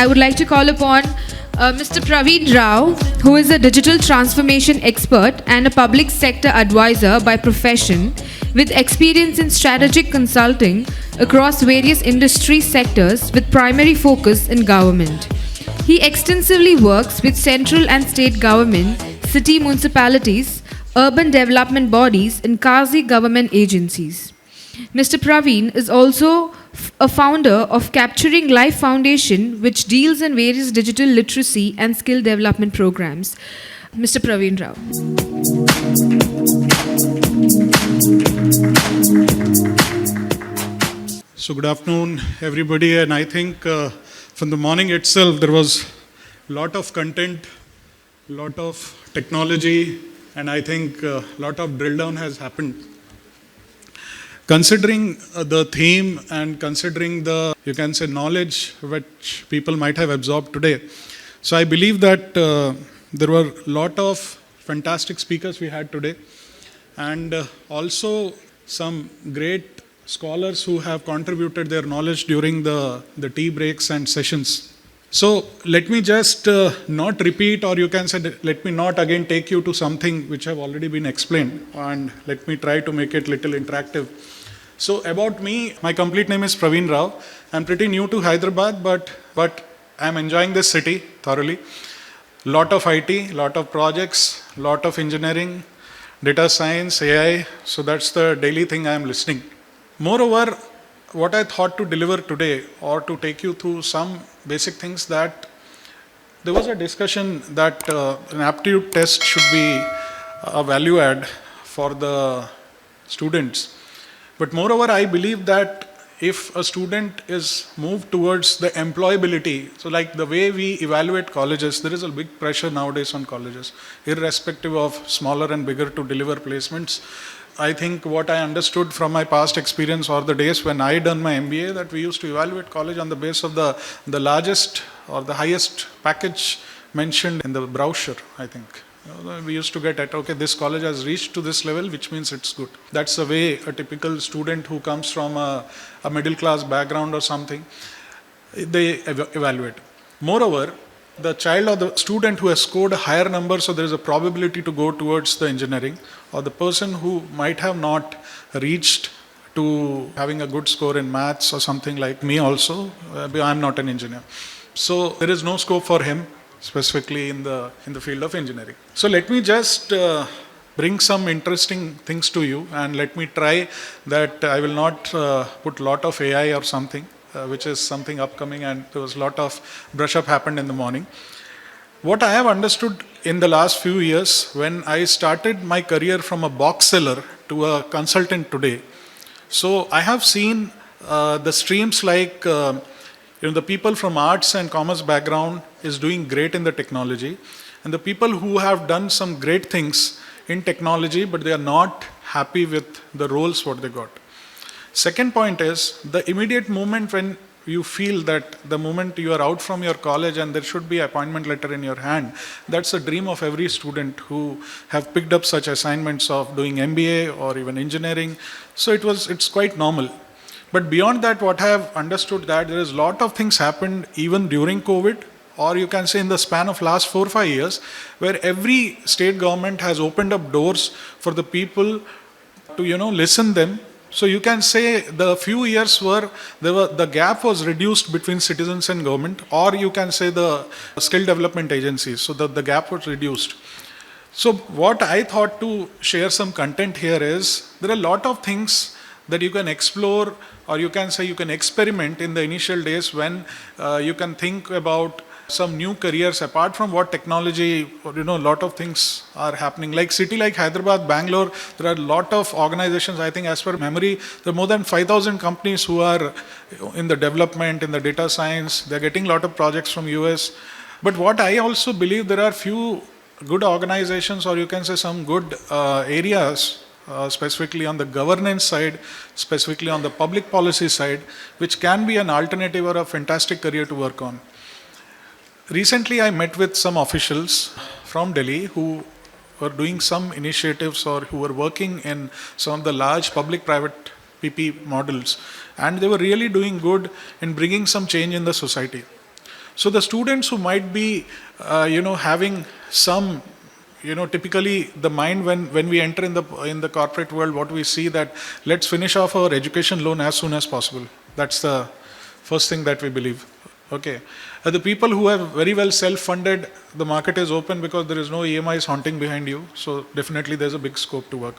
I would like to call upon Mr. Praveen Rao, who is a digital transformation expert and a public sector advisor by profession, with experience in strategic consulting across various industry sectors with primary focus in government. He extensively works with central and state government, city municipalities, urban development bodies, and quasi government agencies. Mr. Praveen is also a founder of Capturing Life Foundation, which deals in various digital literacy and skill development programs. Mr. Praveen Rao. So good afternoon, everybody. And I think from the morning itself, there was a lot of content, a lot of technology, and I think a lot of drill down has happened. Considering the theme and considering the, you can say, knowledge which people might have absorbed today. So I believe that there were a lot of fantastic speakers we had today, and also some great scholars who have contributed their knowledge during the tea breaks and sessions. So let me just not repeat, or you can say, let me not again take you to something which have already been explained, and let me try to make it little interactive. So about me, my complete name is Praveen Rao. I'm pretty new to Hyderabad, but I'm enjoying this city thoroughly. Lot of IT, lot of projects, lot of engineering, data science, AI. So that's the daily thing I'm listening. Moreover, what I thought to deliver today, or to take you through some basic things, that there was a discussion that an aptitude test should be a value add for the students. But moreover, I believe that if a student is moved towards the employability, so like the way we evaluate colleges, there is a big pressure nowadays on colleges, irrespective of smaller and bigger, to deliver placements. I think what I understood from my past experience, or the days when I done my MBA, that we used to evaluate college on the basis of the largest or the highest package mentioned in the brochure, I think. We used to get at, okay, this college has reached to this level, which means it's good. That's the way a typical student who comes from a middle class background or something, they evaluate. Moreover, the child or the student who has scored a higher number, so there is a probability to go towards the engineering, or the person who might have not reached to having a good score in maths or something, like me also, I'm not an engineer. So there is no scope for him specifically in the field of engineering. So let me just bring some interesting things to you, and let me try that I will not put a lot of AI or something, which is something upcoming, and there was a lot of brush up happened in the morning. What I have understood in the last few years, when I started my career from a box seller to a consultant today, so I have seen the streams like the people from arts and commerce background is doing great in the technology, and the people who have done some great things in technology, but they are not happy with the roles what they got. Second point is the immediate moment when you feel that the moment you are out from your college and there should be an appointment letter in your hand, that's a dream of every student who have picked up such assignments of doing MBA or even engineering. So it's quite normal. But beyond that, what I have understood, that there is a lot of things happened even during COVID, or you can say in the span of last 4 or 5 years, where every state government has opened up doors for the people to, listen them. So you can say the few years were the gap was reduced between citizens and government, or you can say the skill development agencies. So the gap was reduced. So what I thought to share some content here is, there are a lot of things that you can explore, or you can say you can experiment in the initial days, when you can think about some new careers apart from what technology, or a lot of things are happening. Like city like Hyderabad, Bangalore, there are a lot of organizations. I think as per memory, there are more than 5,000 companies who are in the development, in the data science. They're getting a lot of projects from US. But what I also believe, there are few good organizations, or you can say some good areas, specifically on the governance side, specifically on the public policy side, which can be an alternative or a fantastic career to work on. Recently, I met with some officials from Delhi who were doing some initiatives, or who were working in some of the large public-private PP models, and they were really doing good in bringing some change in the society. So the students who might be, having some, typically the mind when we enter in the corporate world, what we see that let's finish off our education loan as soon as possible. That's the first thing that we believe. Okay. The people who have very well self-funded, the market is open because there is no EMIs haunting behind you. So definitely there's a big scope to work.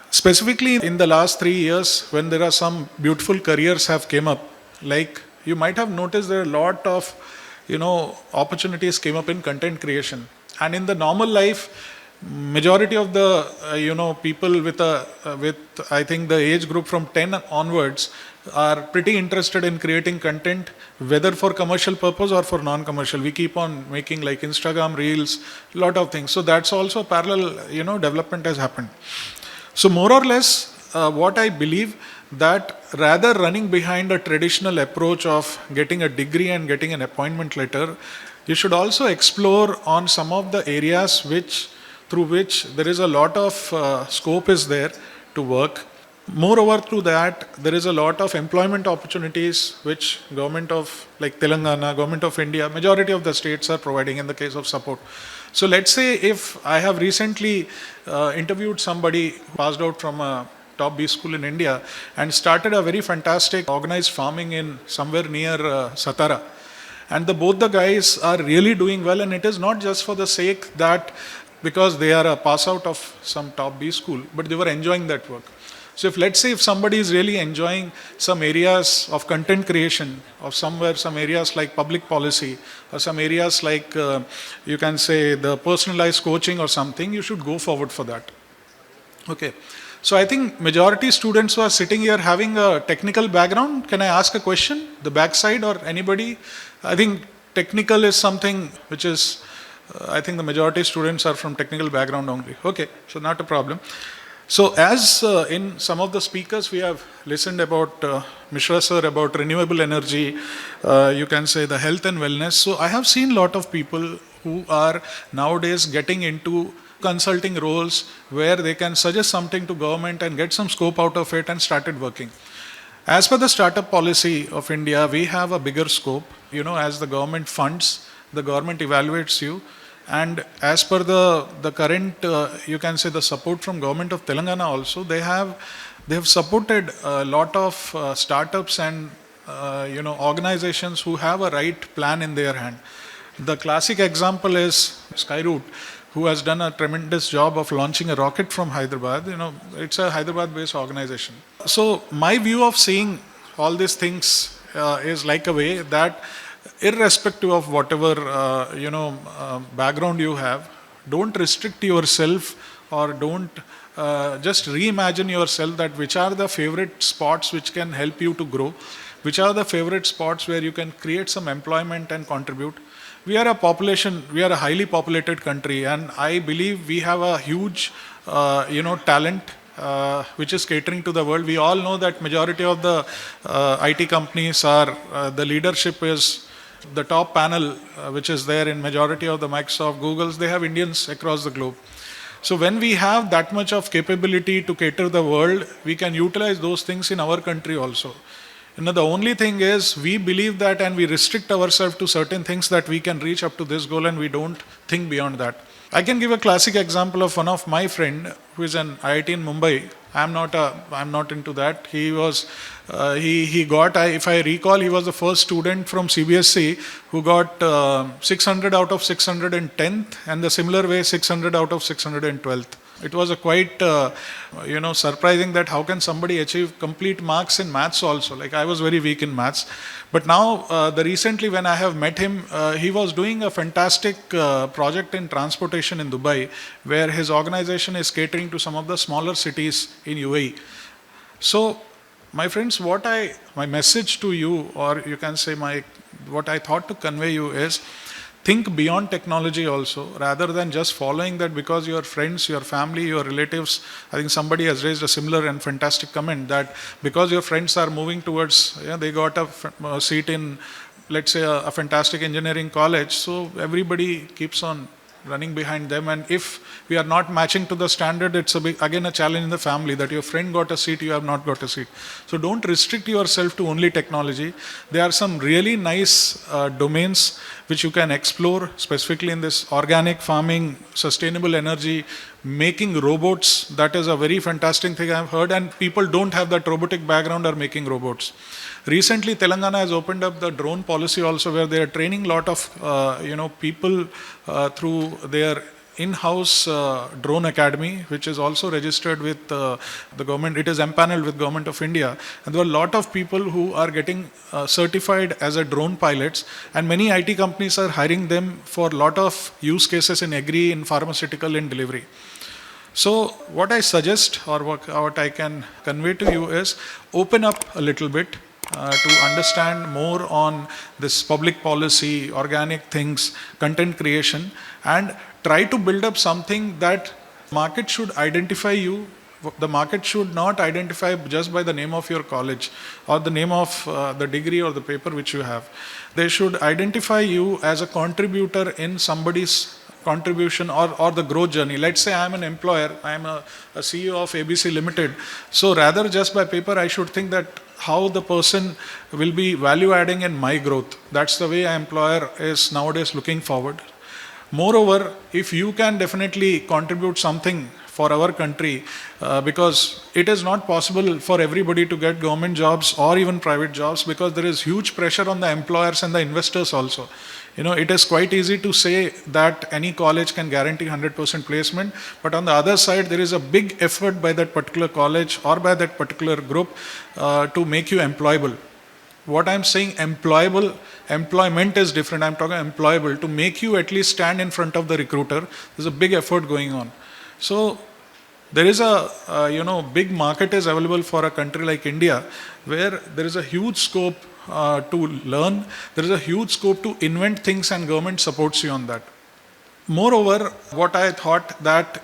Specifically in the last 3 years, when there are some beautiful careers have came up, like you might have noticed there are a lot of, opportunities came up in content creation. And in the normal life, majority of the, people with I think the age group from 10 onwards are pretty interested in creating content, whether for commercial purpose or for non-commercial. We keep on making like Instagram reels, lot of things. So that's also parallel, development has happened. So more or less, what I believe that rather running behind a traditional approach of getting a degree and getting an appointment letter, you should also explore on some of the areas through which there is a lot of scope is there to work. Moreover, through that, there is a lot of employment opportunities which government of like Telangana, government of India, majority of the states are providing in the case of support. So let's say if I have recently interviewed somebody who passed out from a top B school in India and started a very fantastic organized farming in somewhere near Satara. And both the guys are really doing well, and it is not just for the sake that because they are a pass out of some top B school, but they were enjoying that work. So let's say if somebody is really enjoying some areas of content creation, of some areas like public policy, or some areas like you can say the personalized coaching or something, you should go forward for that. Okay. So I think majority students who are sitting here having a technical background, can I ask a question? The backside or anybody? I think technical is something which is, I think the majority students are from technical background only. Okay, so not a problem. So as in some of the speakers we have listened about Mishra sir, about renewable energy, you can say the health and wellness. So I have seen a lot of people who are nowadays getting into consulting roles where they can suggest something to government and get some scope out of it and started working. As per the startup policy of India, we have a bigger scope. As the government funds, the government evaluates you. And as per the current, you can say the support from government of Telangana also, they have supported a lot of startups and organizations who have a right plan in their hand. The classic example is Skyroot, who has done a tremendous job of launching a rocket from Hyderabad. It's a Hyderabad-based organization. So my view of seeing all these things is like a way that irrespective of whatever background you have, don't restrict yourself or don't just reimagine yourself that which are the favorite spots which can help you to grow, which are the favorite spots where you can create some employment and contribute. We are a highly populated country, and I believe we have a huge talent which is catering to the world. We all know that majority of the IT companies are, the leadership is the top panel which is there in majority of the Microsoft, Googles, they have Indians across the globe. So when we have that much of capability to cater the world, we can utilize those things in our country also. The only thing is we believe that and we restrict ourselves to certain things that we can reach up to this goal and we don't think beyond that. I can give a classic example of one of my friend who is an IIT in Mumbai. I'm not into that. He was, he got, if I recall, he was the first student from CBSE who got 600 out of 610th and the similar way 600 out of 612th. It was a quite, surprising that how can somebody achieve complete marks in maths also. Like I was very weak in maths. But now, recently when I have met him, he was doing a fantastic project in transportation in Dubai, where his organization is catering to some of the smaller cities in UAE. So, my friends, my message to you, or you can say what I thought to convey you is, think beyond technology also, rather than just following that because your friends, your family, your relatives, I think somebody has raised a similar and fantastic comment that because your friends are moving towards, they got a seat in, let's say, a fantastic engineering college, so everybody keeps on, running behind them, and if we are not matching to the standard, it's again a challenge in the family that your friend got a seat, you have not got a seat. So don't restrict yourself to only technology. There are some really nice domains which you can explore, specifically in this organic farming, sustainable energy, making robots. That is a very fantastic thing I've heard, and people don't have that robotic background are making robots. Recently, Telangana has opened up the drone policy also, where they are training a lot of people through their in-house drone academy, which is also registered with the government. It is empaneled with Government of India, and there are a lot of people who are getting certified as a drone pilots, and many IT companies are hiring them for a lot of use cases in agri, in pharmaceutical, in delivery. So what I suggest, or what I can convey to you, is open up a little bit to understand more on this public policy, organic things, content creation, and try to build up something that market should identify you. The market should not identify just by the name of your college or the name of the degree or the paper which you have. They should identify you as a contributor in somebody's contribution or the growth journey. Let's say I'm an employer, I'm a CEO of ABC Limited. So rather just by paper, I should think that how the person will be value adding in my growth. That's the way an employer is nowadays looking forward. Moreover, if you can definitely contribute something for our country, because it is not possible for everybody to get government jobs or even private jobs, because there is huge pressure on the employers and the investors also. It is quite easy to say that any college can guarantee 100% placement, but on the other side, there is a big effort by that particular college or by that particular group to make you employable. What I'm saying, employment is different. I'm talking employable, to make you at least stand in front of the recruiter. There's a big effort going on. So there is a big market is available for a country like India, where there is a huge scope to learn. There is a huge scope to invent things, and government supports you on that. Moreover, what I thought that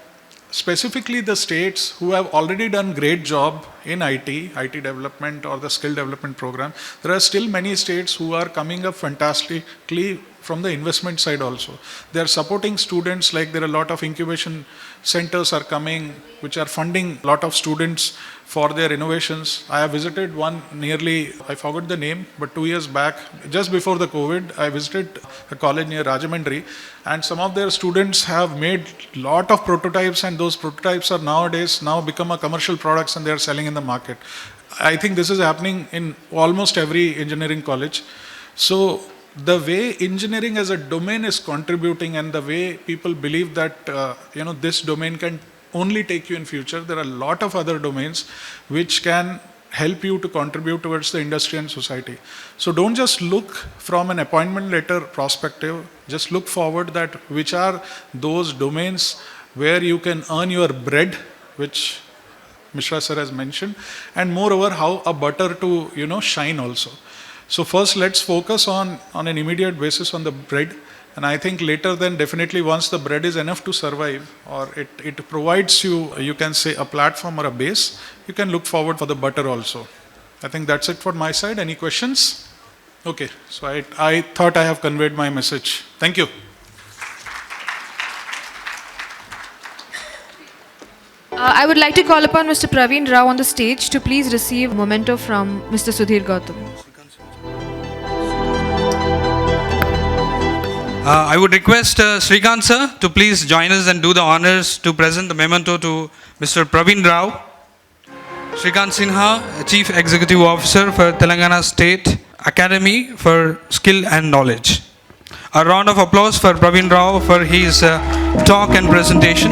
specifically the states who have already done great job in IT development or the skill development program, there are still many states who are coming up fantastically from the investment side also. They are supporting students, like there are a lot of incubation centers are coming, which are funding a lot of students for their innovations. I have visited one nearly, I forgot the name, but 2 years back, just before the COVID, I visited a college near Rajahmundry, and some of their students have made a lot of prototypes, and those prototypes are nowadays become a commercial products, and they are selling in the market. I think this is happening in almost every engineering college. So the way engineering as a domain is contributing, and the way people believe that this domain can only take you in future, there are a lot of other domains which can help you to contribute towards the industry and society. So don't just look from an appointment letter perspective, just look forward that which are those domains where you can earn your bread, which Mishra sir has mentioned, and moreover how a butter to shine also. So first let's focus on an immediate basis on the bread, and I think later then definitely once the bread is enough to survive, or it provides you can say a platform or a base, you can look forward for the butter also. I think that's it for my side. Any questions? Okay, so I thought I have conveyed my message. Thank you. I would like to call upon Mr. Praveen Rao on the stage to please receive a memento from Mr. Sudhir Gautam. I would request Srikanth sir to please join us and do the honors to present the memento to Mr. Praveen Rao. Srikanth Sinha, Chief Executive Officer for Telangana State Academy for Skill and Knowledge. A round of applause for Praveen Rao for his talk and presentation.